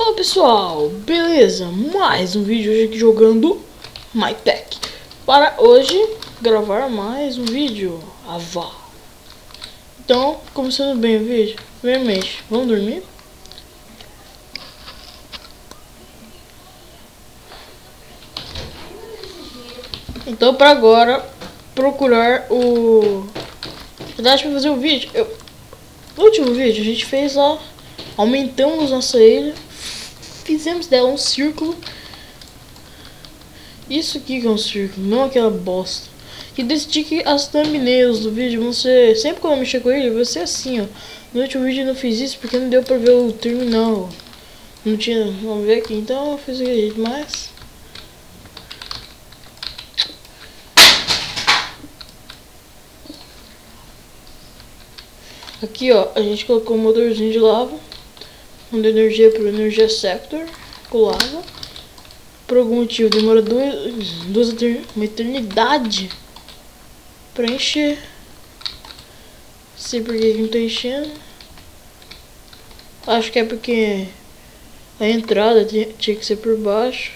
Fala pessoal, beleza? Mais um vídeo hoje aqui jogando MyTech. Para hoje gravar mais um vídeo, Avá. Então, começando bem o vídeo, primeiramente, vamos dormir? Então, para agora, procurar o... verdade, para fazer o vídeo, no último vídeo a gente fez lá, aumentamos nossa ilha, fizemos dela um círculo. Isso aqui que é um círculo, não aquela bosta. E decidi que as thumbnails do vídeo vão ser, sempre que eu mexer com ele, vai ser assim, ó. No último vídeo eu não fiz isso porque não deu pra ver o terminal. Não tinha, vamos ver aqui, então eu fiz aqui, mas... aqui, ó, a gente colocou um motorzinho de lava, onde energia para o energia sector, com lava. Por algum motivo demora uma eternidade pra encher. Não sei por que não tá enchendo. Acho que é porque a entrada tinha que ser por baixo.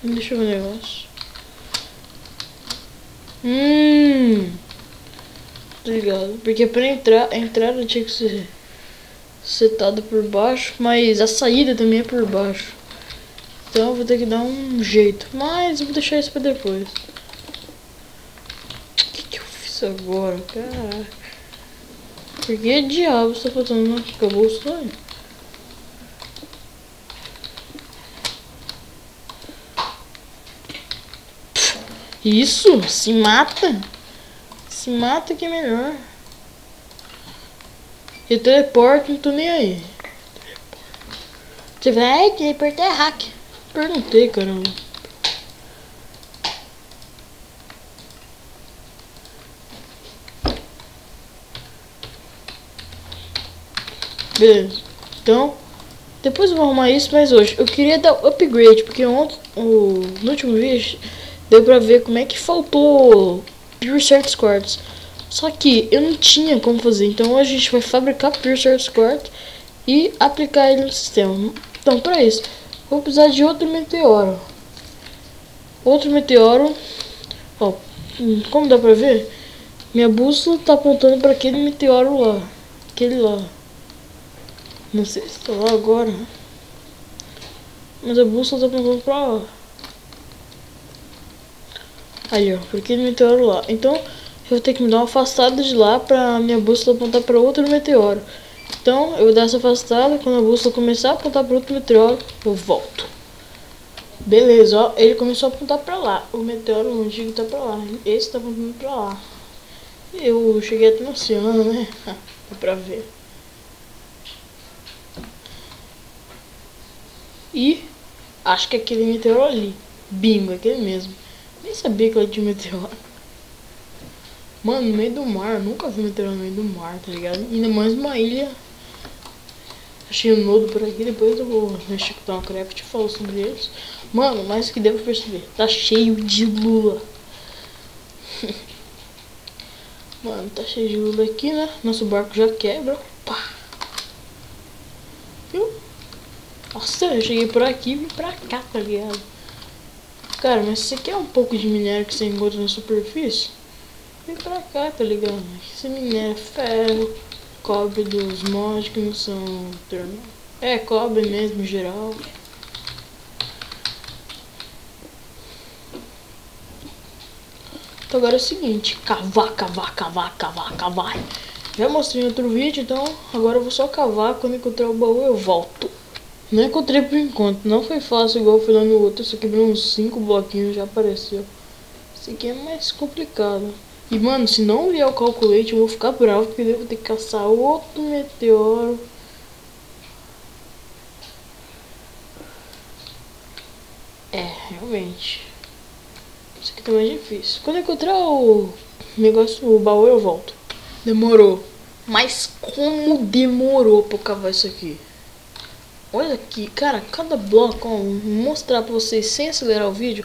Deixa eu ver o negócio. Tá ligado? Porque pra entrar, a entrada tinha que ser setada por baixo, mas a saída também é por baixo. Então eu vou ter que dar um jeito, mas eu vou deixar isso pra depois. O que eu fiz agora, cara? Por que diabos tá faltando? Acabou o sonho? Isso, se mata. Se mata que é melhor. Eu teleporto, não tô nem aí. Você vai teleportar hack. Perguntei, caramba. Beleza. Então, depois eu vou arrumar isso, mas hoje eu queria dar upgrade, porque ontem, no último vídeo, deu pra ver como é que faltou Pure Circuit Quartz. Só que eu não tinha como fazer, então hoje a gente vai fabricar Pure Circuit Quartz e aplicar ele no sistema. Então, para isso, vou precisar de outro meteoro. Outro meteoro, ó, como dá pra ver, minha bússola tá apontando para aquele meteoro lá, aquele lá. Não sei se tá lá agora, mas a bússola tá apontando para lá. Aí, ó, para aquele meteoro lá. Então, eu vou ter que me dar uma afastada de lá para minha bússola apontar para outro meteoro. Então, eu vou dar essa afastada, quando a bússola começar a apontar para outro meteoro, eu volto. Beleza, ó, ele começou a apontar para lá. O meteoro antigo tá para lá, esse tá apontando para lá. Eu cheguei até no oceano, né? Dá pra ver. E acho que aquele meteoro ali, bingo, aquele mesmo. Nem sabia que ele tinha meteoro. Mano, no meio do mar, nunca vi meteoro no meio do mar, tá ligado? Ainda mais uma ilha. Achei um nodo por aqui, depois eu vou mexer com o Thaumcraft e falar sobre eles. Mano, mas que devo perceber, tá cheio de lula. Mano, tá cheio de lula aqui, né? Nosso barco já quebra. Pá. Viu? Nossa, eu cheguei por aqui e vim pra cá, tá ligado? Cara, mas se você quer um pouco de minério que você encontra na superfície, vem pra cá, tá ligado? Esse minério é ferro, cobre dos mods que não são termo. É, cobre mesmo, em geral. Então agora é o seguinte, cavar. Já mostrei em outro vídeo, então agora eu vou só cavar. Quando encontrar o baú eu volto. Não encontrei por enquanto, não foi fácil igual foi lá no outro. Eu só quebrei uns 5 bloquinhos, já apareceu. Esse aqui é mais complicado. E mano, se não vier o calculate eu vou ficar bravo, porque eu vou ter que caçar outro meteoro. É, realmente. Isso aqui tá mais difícil. Quando eu encontrar o negócio, o baú, eu volto. Demorou. Mas como demorou pra eu cavar isso aqui? Olha aqui, cara, cada bloco, ó, vou mostrar pra vocês sem acelerar o vídeo.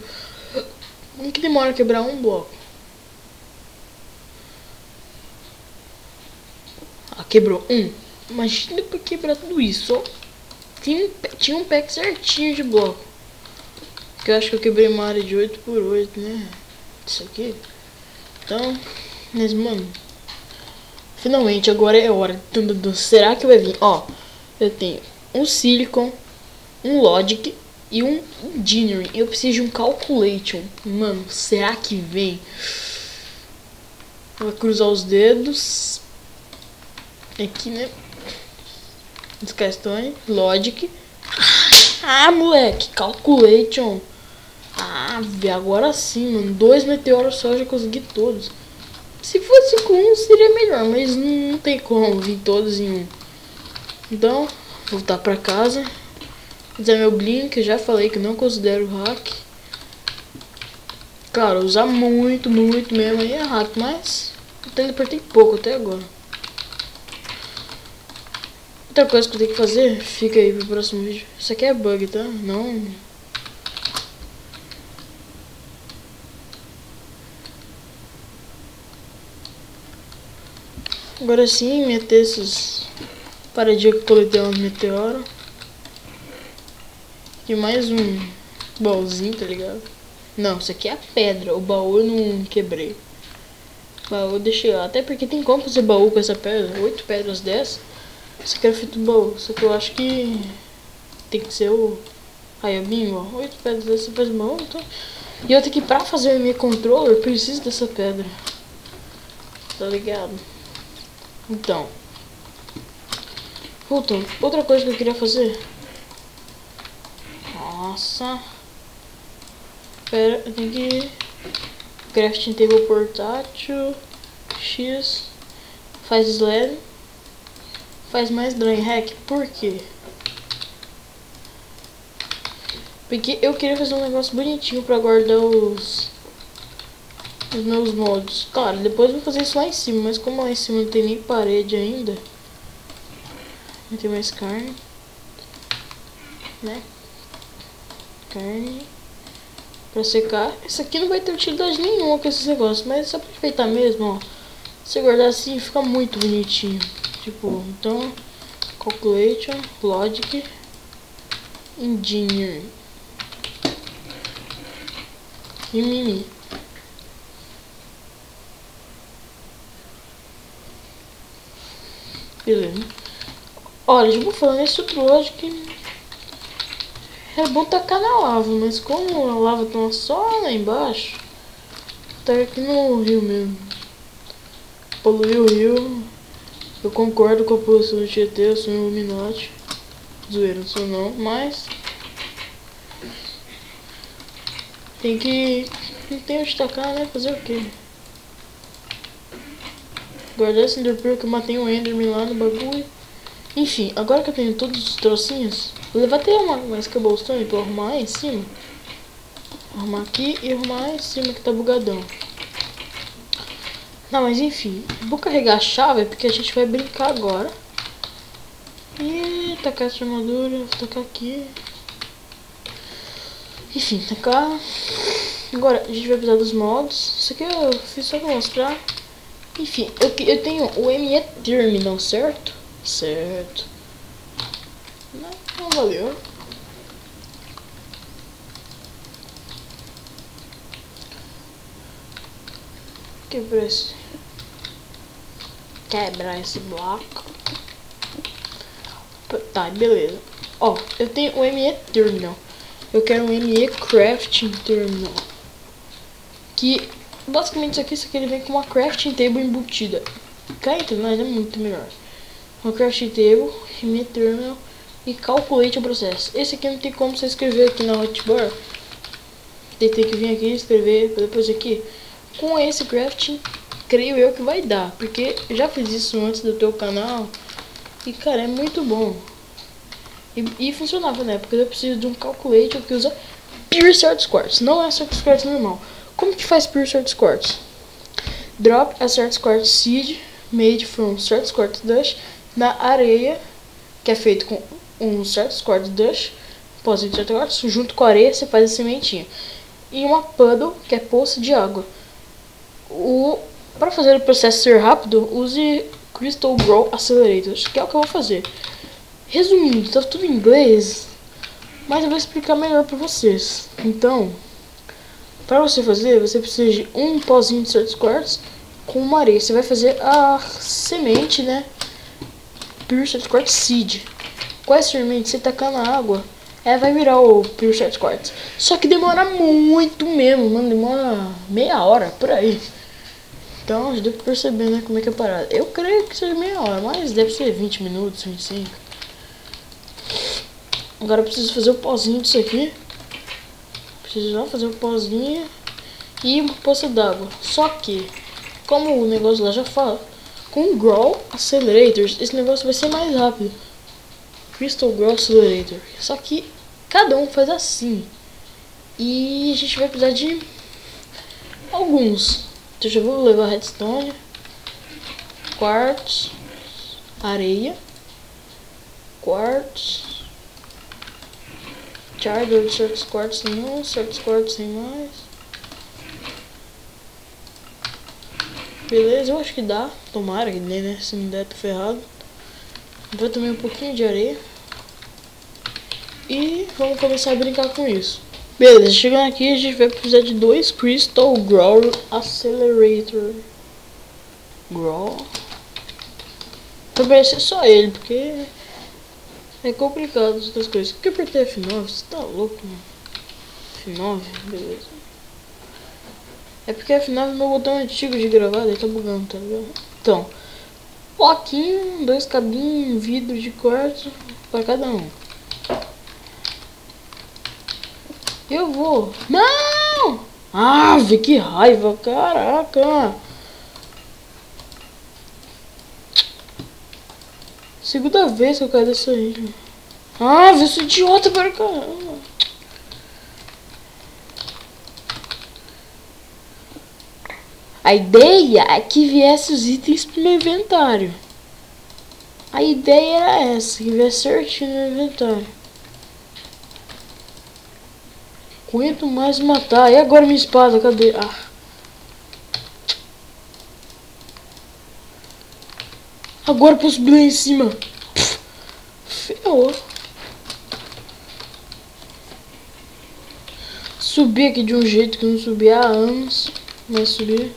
Como que demora a quebrar um bloco? quebrou um. Imagina pra quebrar tudo isso, ó. Tinha um pack certinho de bloco. Que eu acho que eu quebrei uma área de 8x8, né? Isso aqui. Então, mas mano, finalmente agora é hora. Será que vai vir? Ó, eu tenho um Silicon, um Logic e um Engineering. Eu preciso de um Calculation. Mano, será que vem? Vou cruzar os dedos. Aqui, né? Skystone, Logic. Ah, moleque, Calculation. Ah, agora sim, mano. 2 meteoros só, eu já consegui todos. Se fosse com um seria melhor, mas não tem como vir todos em um. Então, voltar pra casa. Usar meu Blink, eu já falei que não considero hack. Claro, usar muito mesmo aí é hack, mas eu teleportei pouco até agora. Outra coisa que eu tenho que fazer, fica aí pro próximo vídeo. Isso aqui é bug, tá? Não... Agora sim, meter esses paradinhos que eu coletei uns meteoros. E mais um baúzinho, tá ligado? Não, isso aqui é a pedra. O baú eu não quebrei. O baú eu deixei lá. Até porque tem como fazer baú com essa pedra. 8 pedras dessas. Isso aqui é feito do baú. Só que eu acho que tem que ser o... Aí, ó, bingo, ó. 8 pedras dessas você faz baú, então... E outra que pra fazer o meu controller, eu preciso dessa pedra. Tá ligado? Então, voltando, outra coisa que eu queria fazer. Nossa. Pera, eu tenho que... Crafting table portátil. X. Faz slab. Faz mais drain hack. Por quê? Porque eu queria fazer um negócio bonitinho pra guardar os meus mods. Claro, depois eu vou fazer isso lá em cima, mas como lá em cima não tem nem parede ainda, não tem mais carne, né? Carne pra secar. Isso aqui não vai ter utilidade nenhuma com esses negócios, mas só pra enfeitar mesmo, ó. Se guardar assim fica muito bonitinho. Tipo, então, Calculation, Logic, Engineer e Mini. Beleza. Olha, já vou falando nesse outro Logic. É bom tacar na lava, mas como a lava tá só lá embaixo, tá aqui no rio mesmo. Poluiu o rio. Eu concordo com a posição do Tietê, eu sou um Illuminati. Zoeira, não sou não, mas tem que... Não tem onde tacar, né? Fazer o quê? Guardar esse Enderpearl que eu matei um Enderman lá no bagulho. Enfim, agora que eu tenho todos os trocinhos, vou levar até mais cobblestone pra arrumar lá em cima. Arrumar aqui e arrumar lá em cima que tá bugadão. Não, mas enfim, vou carregar a chave porque a gente vai brincar agora. E tacar essa armadura, vou tacar aqui. Enfim, tacar. Agora a gente vai precisar dos mods. Isso aqui eu fiz só pra mostrar. Enfim, eu tenho o ME Terminal, certo? Certo. Não valeu. Quebrar esse bloco. Tá, beleza. Ó, eu tenho o ME Terminal. Eu quero um ME Crafting Terminal. Que basicamente isso aqui ele vem com uma Crafting Table embutida. Cá entre nós é muito melhor. Uma Crafting Table, ME Terminal e Calculate o processo. Esse aqui não tem como você escrever aqui na hotbar. Tem que vir aqui e escrever depois aqui. Com esse crafting, creio eu que vai dar, porque eu já fiz isso antes do teu canal e cara, é muito bom. E funcionava na época. Eu preciso de um calculator que usa Pure Certus Quartz, não é Certus Quartz normal. Como que faz Pure Certus Quartz? Drop a Certus Quartz Seed made from Certus Quartz Dust na areia, que é feito com um Certus Quartz Dust, pós de Certus Quartz, junto com a areia você faz a sementinha. E uma puddle, que é poça de água. Para fazer o processo ser rápido, use Crystal Grow Accelerators, que é o que eu vou fazer. Resumindo, tá tudo em inglês, mas eu vou explicar melhor pra vocês. Então, para você fazer, você precisa de um pozinho de Search Quartz com uma areia. Você vai fazer a semente, né? Pure Search Quartz Seed. Com essa semente, você tacar na água, vai virar o Pure Search Quartz. Só que demora muito mesmo, mano. Demora meia hora, por aí. Então, já deu pra perceber, né, como é que é a parada. Eu creio que seja meia hora, mas deve ser 20 minutos, 25. Agora eu preciso fazer o pozinho disso aqui. Preciso já fazer o pozinho e uma poça d'água. Só que, como o negócio lá já fala, com Grow Accelerators, esse negócio vai ser mais rápido. Crystal Grow Accelerator. Só que cada um faz assim. E a gente vai precisar de alguns. Então já vou levar redstone, quartz, areia, quartz, charger de certos quartz não, certos quartz sem mais. Beleza, eu acho que dá. Tomara que dê, né? Se não der, tô ferrado. Vou também um pouquinho de areia. E vamos começar a brincar com isso. Beleza, chegando aqui a gente vai precisar de 2 Crystal Grow Accelerator. Grow. Também vai ser só ele, porque é complicado as outras coisas. Por que eu apertei F9? Você tá louco, mano? F9, beleza. É porque F9 é meu botão antigo de gravar, ele tá bugando, tá ligado? Então, bloquinho, 2 cabinhos, vidro de quartzo para cada um. Eu vou. Não! Ave, que raiva, caraca! Segunda vez que eu caio dessa aí. Ave, eu sou idiota para caramba. A ideia é que viesse os itens pro meu inventário. A ideia era essa, que viesse certinho no inventário. Aguento mais matar. E agora minha espada? Cadê? Ah. Agora posso subir lá em cima. Ferrou. Subi aqui de um jeito que eu não subi há anos. Mas subir.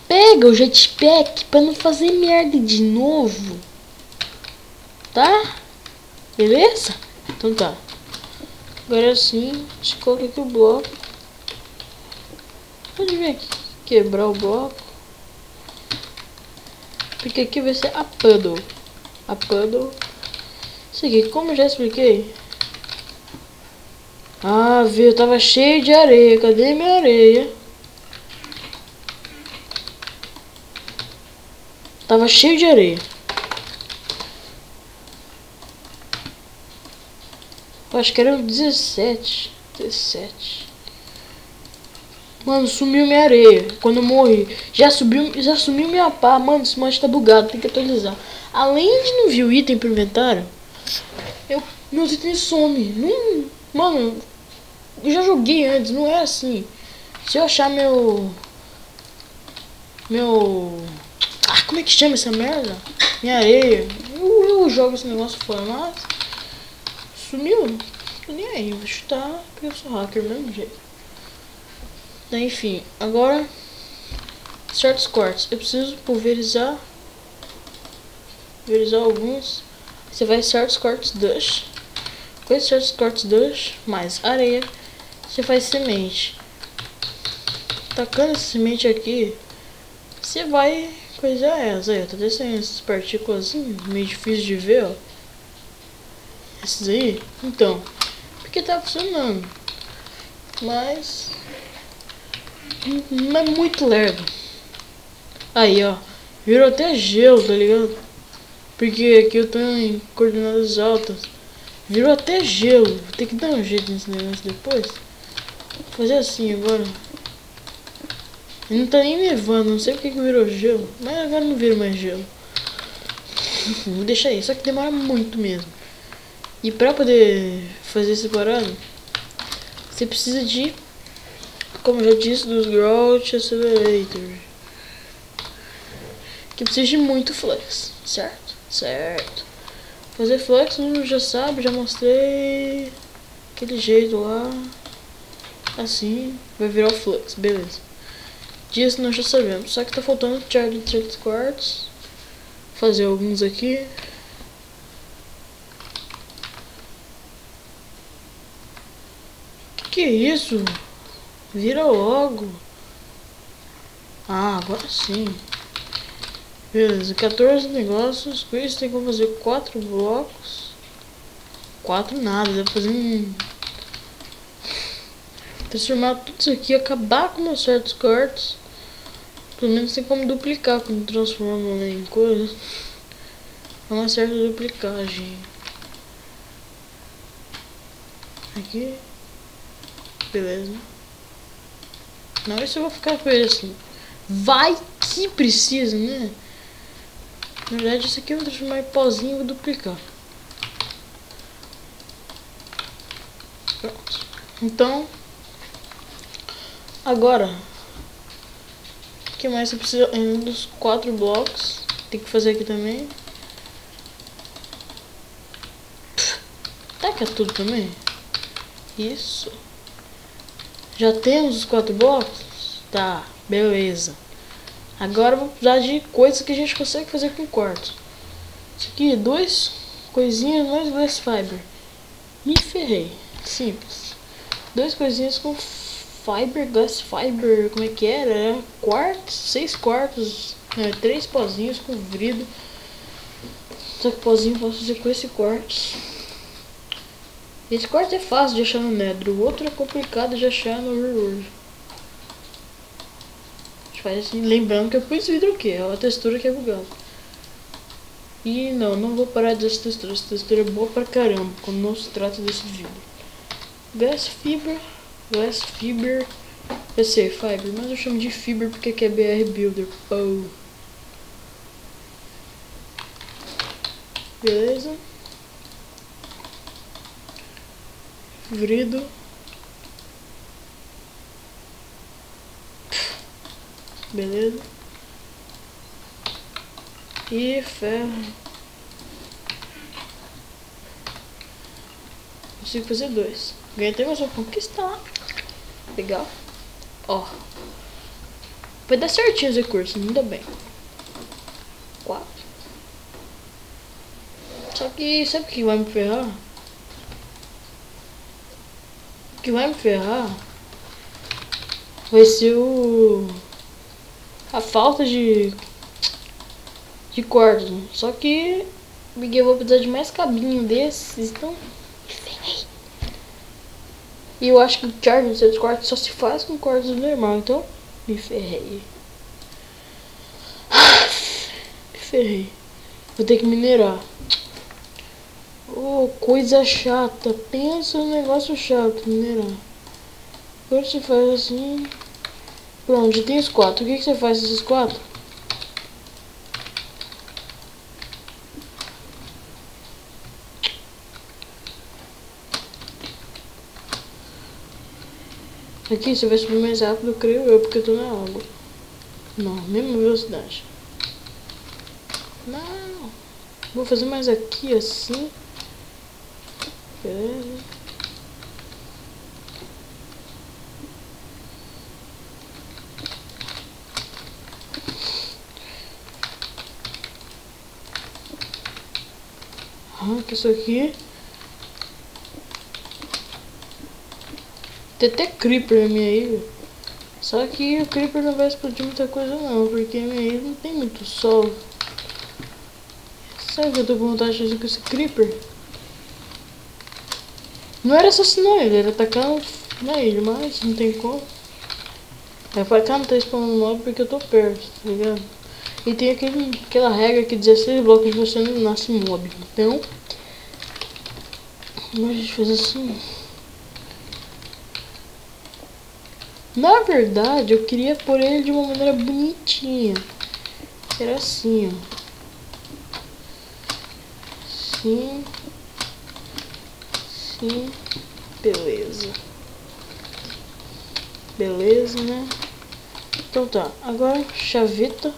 Pega o jetpack pra não fazer merda de novo. Tá? Beleza? Então tá. Agora sim, a gente coloca aqui o bloco. Pode vir aqui, quebrar o bloco. Porque aqui vai ser a puddle. A puddle. Isso aqui, como eu já expliquei. Ah, viu, tava cheio de areia. Cadê minha areia? Tava cheio de areia. Eu acho que era 17. Mano, sumiu minha areia. Quando eu morri. Já sumiu minha pá. Mano, esse mod tá bugado. Tem que atualizar. Além de não vir o item pro inventário, meus itens somem. Não, mano, eu já joguei antes. Não é assim. Se eu achar ah, como é que chama essa merda? Minha areia. Eu jogo esse negócio fora, mas sumiu. Tô nem aí, vou chutar porque eu sou hacker do mesmo jeito. Então, enfim, agora certos quartz. Eu preciso pulverizar alguns. Você vai certos quartz dust. Com esse certos quartz dust mais areia, você faz semente. Tacando essa semente aqui, você vai coisar essa aí, tá descendo essas partículas assim, meio difícil de ver, ó. Esses aí, então, porque tá funcionando, mas não é muito lerdo. Aí, ó, virou até gelo, tá ligado? Porque aqui eu tô em coordenadas altas. Virou até gelo. Vou ter que dar um jeito nesse negócio depois. Vou fazer assim agora. E não tá nem nevando, não sei porque que virou gelo. Mas agora não vira mais gelo. Vou deixar aí, só que demora muito mesmo. E pra poder fazer essa parada, você precisa de, como eu já disse, dos Grow Accelerators. que precisa de muito flex, certo? Certo. Fazer flex, não já sabe, já mostrei. Aquele jeito lá. Assim, vai virar o flex, beleza. Disso nós já sabemos, só que tá faltando charge de certos quartos. Fazer alguns aqui. Que é isso? Vira logo. Ah, agora sim. Beleza, 14 negócios. Com isso tem como fazer 4 blocos. 4 nada, dá pra fazer um... Transformar tudo isso aqui, acabar com meus certos cortes. Pelo menos tem como duplicar quando transforma em coisa. É uma certa duplicagem. Aqui. Beleza. Não, isso eu vou ficar com ele assim. Vai que precisa, né? Na verdade, isso aqui eu vou transformar em pozinho e vou duplicar. Pronto. Então, agora, o que mais você precisa? Um dos 4 blocos. Tem que fazer aqui também. Taca tudo também. Isso. Já temos os 4 blocos? Tá, beleza. Agora eu vou precisar de coisas que a gente consegue fazer com quartzo. Isso aqui, 2 coisinhas mais glass fiber. Me ferrei. Simples. 2 coisinhas com fiber, glass fiber, como é que era? Quartzo, 6 quartos, 3 pozinhos com vidro. Só que pozinho eu posso fazer com esse quartzo. Esse quartzo é fácil de achar no Nether, o outro é complicado de achar no Reworld. Faz assim, lembrando que eu pus vidro aqui, é a textura que é bugada. E não vou parar dessa textura, essa textura é boa pra caramba quando não se trata desse vidro. Glass fiber, eu sei, fiber, mas eu chamo de fiber porque aqui é BR Builder. Oh. Beleza. Vrido. Beleza. E ferro. Consigo fazer 2. Ganhei até mais uma conquista. Legal. Ó. Vai dar certinho os recursos, ainda bem. 4. Só que sabe o que vai me ferrar? O que vai me ferrar vai ser a falta de quartzo. Só que eu vou precisar de mais cabinho desses, então e eu acho que o charge de seus quartos só se faz com quartzo normal, então me ferrei. Me ferrei. Vou ter que minerar. Oh, coisa chata. Pensa no negócio chato, minerar. Agora você faz assim. Pronto, já tem os 4. O que você faz com esses 4? Aqui você vai subir mais rápido, creio eu, porque eu tô na água. Não, mesma velocidade. Não. Vou fazer mais aqui assim. Beleza. Arranca isso aqui. Tem até creeper na minha ilha. Só que o creeper não vai explodir muita coisa não, porque minha ilha não tem muito sol. Sabe o que eu tô com vontade de fazer com esse creeper? Não era assassinar ele, era atacar na ilha, mas não tem como. Aí pra cá não tá spawnando mob porque eu tô perto, tá ligado? E tem aquela regra que 16 blocos de você não nasce mob. Então, a gente faz assim. Na verdade, eu queria pôr ele de uma maneira bonitinha. Era assim, ó. Sim. Sim. Beleza. Beleza, né? Então tá. Agora, chaveta.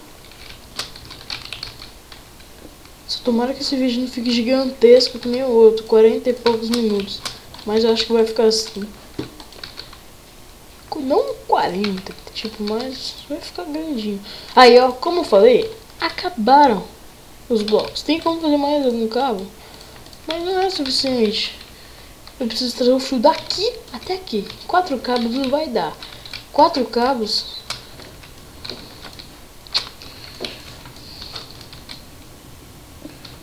Tomara que esse vídeo não fique gigantesco que nem o outro, 40 e poucos minutos. Mas eu acho que vai ficar assim. Não 40, tipo, mas vai ficar grandinho. Aí, ó, como eu falei, acabaram os blocos. Tem como fazer mais algum cabo, mas não é suficiente. Eu preciso trazer o fio daqui até aqui. 4 cabos não vai dar. 4 cabos.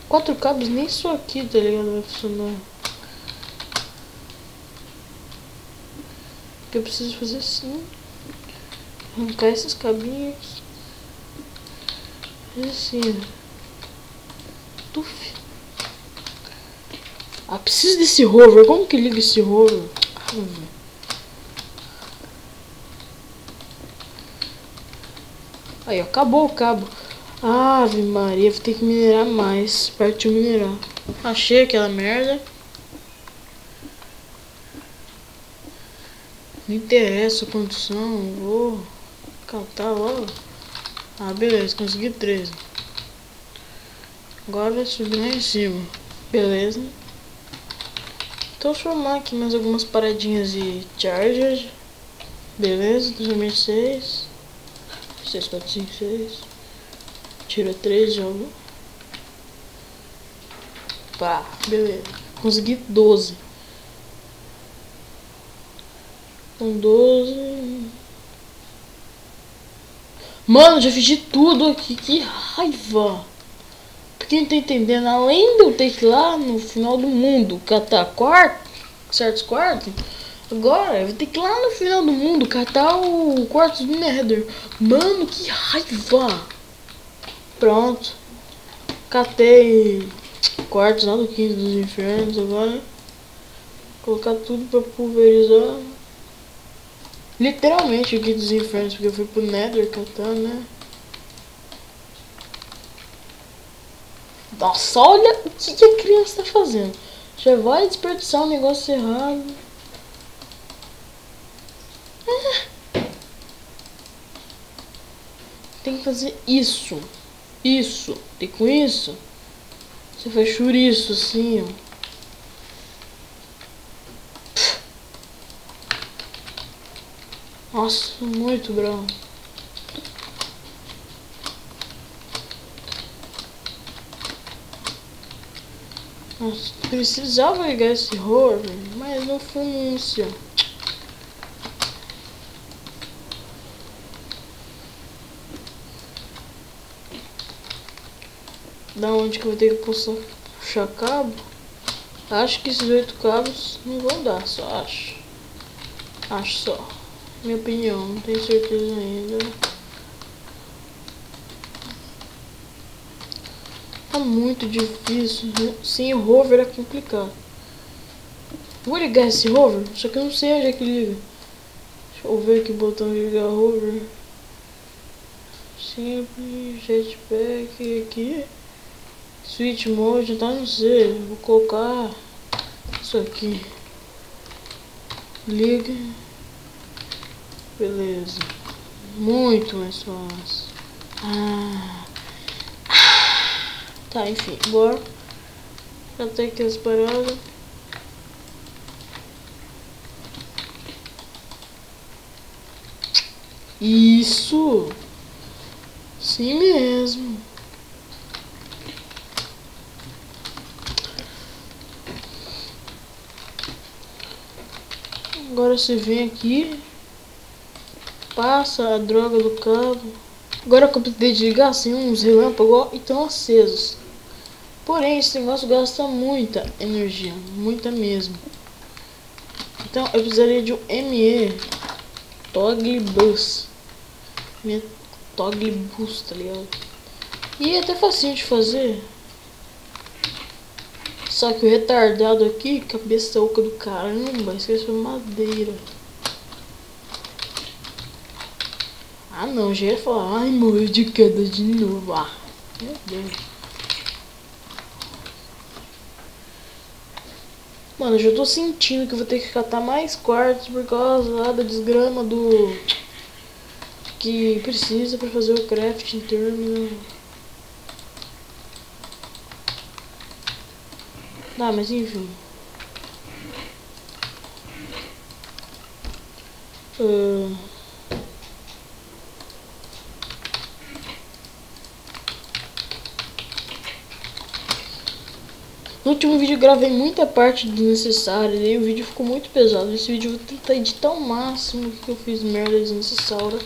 Quatro cabos, nem isso aqui, tá ligado? Vai funcionar. Eu preciso fazer assim. Arrancar esses cabinhos. Fazer assim, ó. Tuf. Ah, preciso desse rover. Como que liga esse rover? Aí, ó, acabou o cabo. Ave Maria, vou ter que minerar mais. Partiu minerar. Achei aquela merda. Não interessa a condição, vou cantar logo. Ah, beleza, consegui 13. Agora vai subir lá em cima. Beleza. Transformar aqui mais algumas paradinhas de charger. Beleza, 2006. 6, 4, 5, 6. Tira 3, jogo. Pá, beleza. Consegui 12. Com 12. Mano, já fiz de tudo aqui. Que raiva. Porque não tá entendendo. Além de eu ter que ir lá no final do mundo catar certos quartos. Agora eu vou ter que ir lá no final do mundo catar o quarto do Nether. Mano, que raiva. Pronto. Catei quartos lá do Quinto dos Infernos. Agora colocar tudo pra pulverizar. Literalmente o Quinto dos Infernos, porque eu fui pro Nether catar, né? Nossa, olha o que a criança tá fazendo. Já vai desperdiçar um negócio errado. Tem que fazer isso. Isso. E com isso, você faz chouriço assim, ó. Nossa, muito bravo. Nossa, precisava ligar esse rover, mas não funciona. Da onde que eu vou ter que puxar cabo? Acho que esses 8 cabos não vão dar, só acho. Acho só. Minha opinião, não tenho certeza ainda. Tá muito difícil. Sem o rover é complicado. Vou ligar esse rover, só que eu não sei onde é que liga. Deixa eu ver aqui o botão de ligar rover. Simples, jetpack aqui. Switch mode, tá? Não sei. Vou colocar isso aqui. Liga. Beleza. Muito mais fácil. Tá, enfim. Bora. Já tem aqui as paradas. Isso. Sim mesmo. Agora você vem aqui, passa a droga do cabo. Agora que eu precisei desligar, assim, uns relâmpagos e estão acesos. Porém, esse negócio gasta muita energia, muita mesmo. Então eu precisaria de um ME Toggle Bus. Toggle Bus, tá ligado? E é até facinho de fazer. Só que o retardado aqui, cabeça oca do caramba, esqueceu madeira. Ah não, já ia falar, ai morreu de queda de novo. Ah, meu Deus. Mano, eu já tô sentindo que eu vou ter que catar mais quartos por causa lá da desgrama do... que precisa pra fazer o crafting terminal. Tá, mas enfim. No último vídeo eu gravei muita parte desnecessária e aí o vídeo ficou muito pesado. Esse vídeo eu vou tentar editar ao máximo que eu fiz merda desnecessária.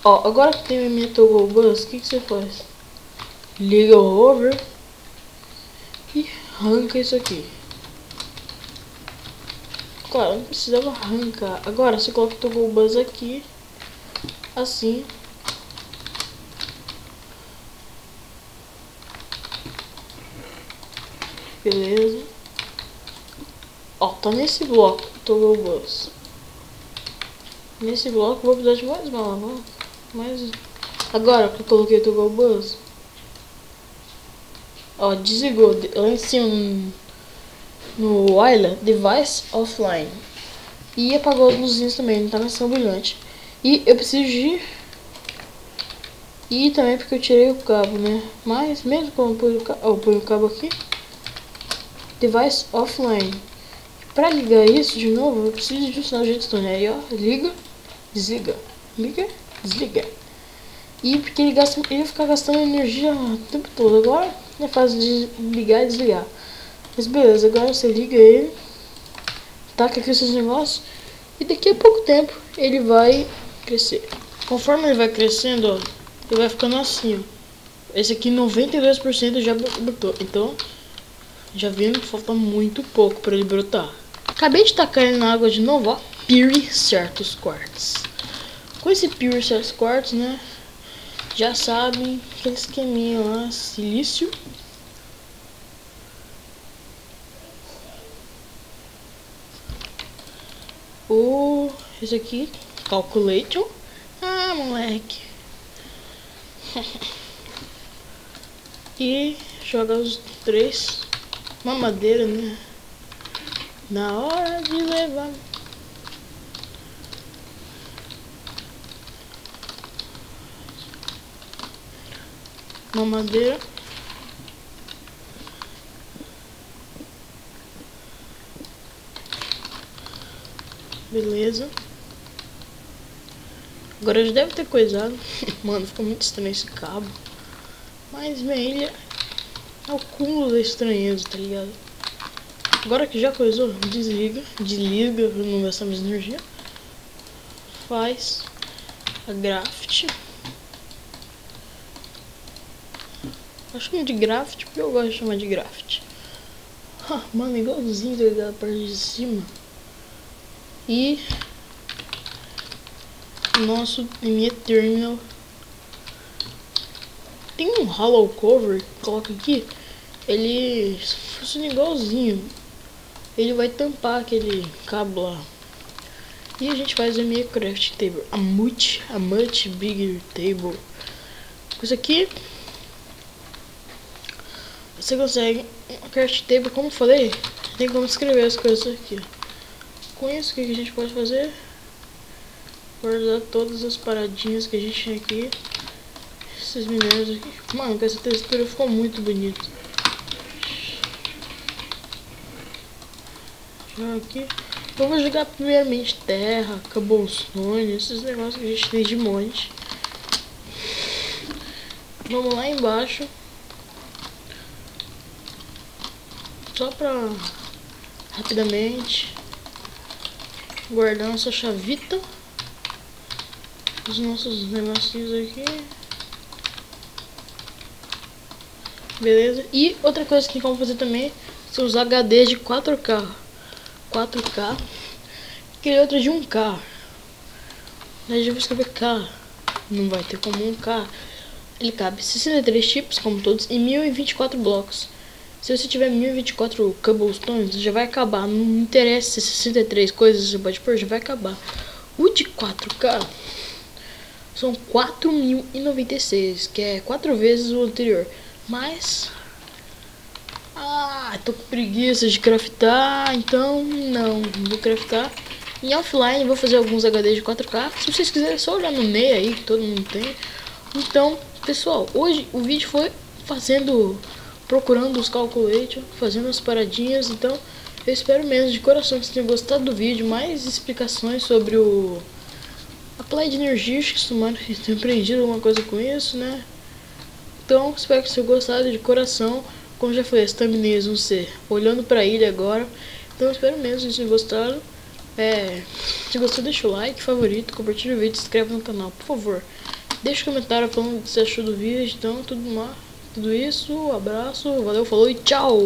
Ó, agora que tem a minha Toggle Bus, o que você faz? Liga o hover e arranca isso aqui. Claro, não precisava arrancar. Agora você coloca o Toggle Bus aqui, assim. Beleza. Ó, tá nesse bloco o Toggle Bus. Nesse bloco vou precisar de mais uma alavanca. Mas agora que eu coloquei o Toggle Bus, ó, desligou lá em cima no Island Device Offline. E apagou as luzinhas também, não tá na ação brilhante. E eu preciso de... E também porque eu tirei o cabo, né? Mas mesmo quando eu ponho o cabo aqui, Device Offline. Pra ligar isso de novo, eu preciso de um sinal de redstone. Aí, ó, liga, desliga, liga, desliga. E porque ele ia ficar gastando energia o tempo todo. Agora é fácil de ligar e desligar. Mas beleza, agora você liga ele, taca aqui os seus negócios e daqui a pouco tempo ele vai crescer. Conforme ele vai crescendo, ó, ele vai ficando assim, ó. Esse aqui 92% já brotou, então já vendo que falta muito pouco para ele brotar. Acabei de tacar ele na água de novo, ó. Pure Certus Quartz. Com esse Pure Certus Quartz, né, já sabem aquele esqueminha lá, silício. Esse aqui, Calculation. Ah, moleque. E joga os 3 mamadeira, né? Na hora de levar. Mamadeira. Beleza. Agora já deve ter coisado. Mano, ficou muito estranho esse cabo. Mas minha ilha é o cúmulo da estranheza, tá ligado? Agora que já coisou, desliga pra não gastar mais energia. Faz a graft. Eu chamo de graft porque eu gosto de chamar de graft. Mano, igualzinho da parte de cima. E nosso ME Terminal tem um hollow cover, coloca aqui, ele funciona igualzinho, ele vai tampar aquele cabo lá. E a gente faz o ME Craft Table, a much bigger table. Com isso aqui você consegue um craft table, como eu falei, tem como escrever as coisas aqui. Com isso, o que a gente pode fazer? Guardar todas as paradinhas que a gente tem aqui. Esses minérios aqui. Mano, com essa textura ficou muito bonito. Aqui. Eu vou jogar primeiramente terra, cobblestone, esses negócios que a gente tem de monte. Vamos lá embaixo. Só pra rapidamente guardar nossa chavita. Os nossos negocinhos aqui. Beleza. E outra coisa que tem como fazer também são os HDs de 4K. Aquele outro de 1K. Daí já vou escrever K. Não vai ter como 1K. Ele cabe 63 chips, como todos, e 1024 blocos. Se você tiver 1024 cobblestones, já vai acabar. Não interessa se 63 coisas você pode pôr, já vai acabar. O de 4K são 4096, que é 4 vezes o anterior. Mas tô com preguiça de craftar, então não vou craftar. Em offline vou fazer alguns HDs de 4K. Se vocês quiserem, é só olhar no meio aí, que todo mundo tem. Então, pessoal, hoje o vídeo foi fazendo procurando os calculations, fazendo as paradinhas. Então eu espero mesmo de coração que vocês tenham gostado do vídeo, mais explicações sobre a play de energia, acho que tomara que tenham aprendido alguma coisa com isso, né? Então espero que vocês tenham gostado de coração. Como já falei, as thumbnails vão ser olhando pra ilha agora. Então espero mesmo que vocês tenham gostado. Se gostou, deixa o like, favorito, compartilha o vídeo, se inscreve no canal, por favor. Deixa um comentário falando o que você achou do vídeo. Então tudo isso, abraço, valeu, falou e tchau!